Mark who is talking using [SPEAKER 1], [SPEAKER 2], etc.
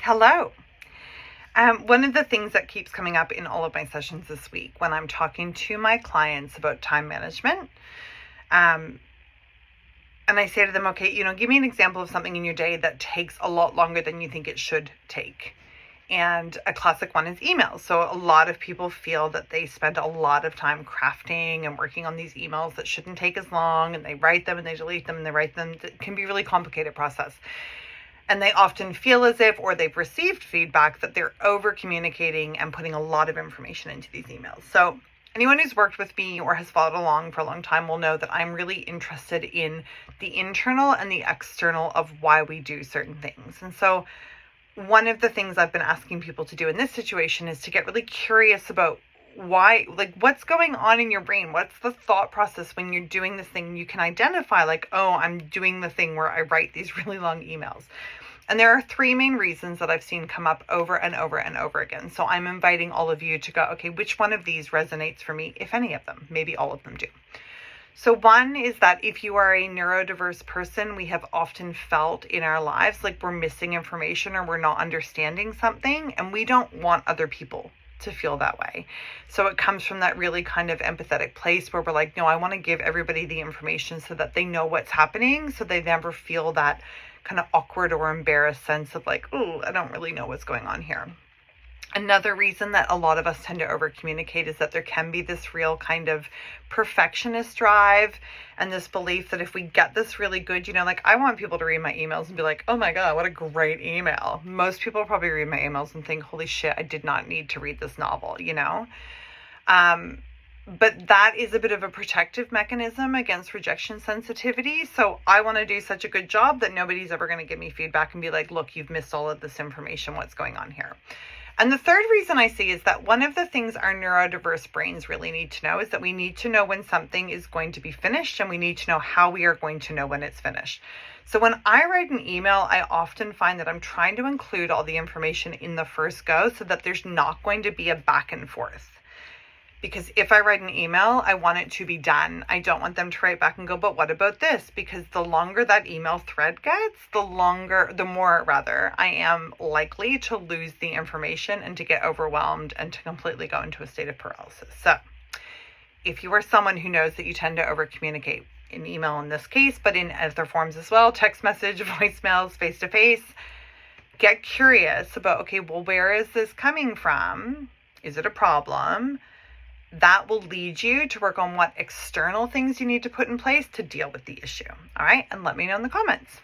[SPEAKER 1] Hello. One of the things that keeps coming up in all of my sessions this week when I'm talking to my clients about time management, and I say to them, okay, give me an example of something in your day that takes a lot longer than you think it should take. And a classic one is emails. So a lot of people feel that they spend a lot of time crafting and working on these emails that shouldn't take as long, and they write them and they delete them and they write them. It can be a really complicated process. And they often feel as if, or they've received feedback that they're over communicating and putting a lot of information into these emails. So anyone who's worked with me or has followed along for a long time will know that I'm really interested in the internal and the external of why we do certain things. And so one of the things I've been asking people to do in this situation is to get really curious about why, like, what's going on in your brain? What's the thought process when you're doing this thing? You can identify, like, oh, I'm doing the thing where I write these really long emails. And there are three main reasons that I've seen come up over and over and over again. So I'm inviting all of you to go, okay, which one of these resonates for me, if any of them? Maybe all of them do. So one is that if you are a neurodiverse person, we have often felt in our lives like we're missing information or we're not understanding something, and we don't want other people to feel that way. So it comes from that really kind of empathetic place where we're like, no, I want to give everybody the information so that they know what's happening, so they never feel that kind of awkward or embarrassed sense of like, oh, I don't really know what's going on here. Another reason that a lot of us tend to over communicate is that there can be this real kind of perfectionist drive and this belief that if we get this really good, like I want people to read my emails and be like, oh my God, what a great email. Most people probably read my emails and think, holy shit, I did not need to read this novel, But that is a bit of a protective mechanism against rejection sensitivity. So I want to do such a good job that nobody's ever going to give me feedback and be like, look, you've missed all of this information. What's going on here? And the third reason I see is that one of the things our neurodiverse brains really need to know is that we need to know when something is going to be finished, and we need to know how we are going to know when it's finished. So when I write an email, I often find that I'm trying to include all the information in the first go so that there's not going to be a back and forth. Because if I write an email, I want it to be done. I don't want them to write back and go, but what about this? Because the longer that email thread gets, the more I am likely to lose the information and to get overwhelmed and to completely go into a state of paralysis. So if you are someone who knows that you tend to over communicate in email in this case, but in other forms as well, text message, voicemails, face-to-face, get curious about, okay, well, where is this coming from? Is it a problem? That will lead you to work on what external things you need to put in place to deal with the issue. All right. And let me know in the comments.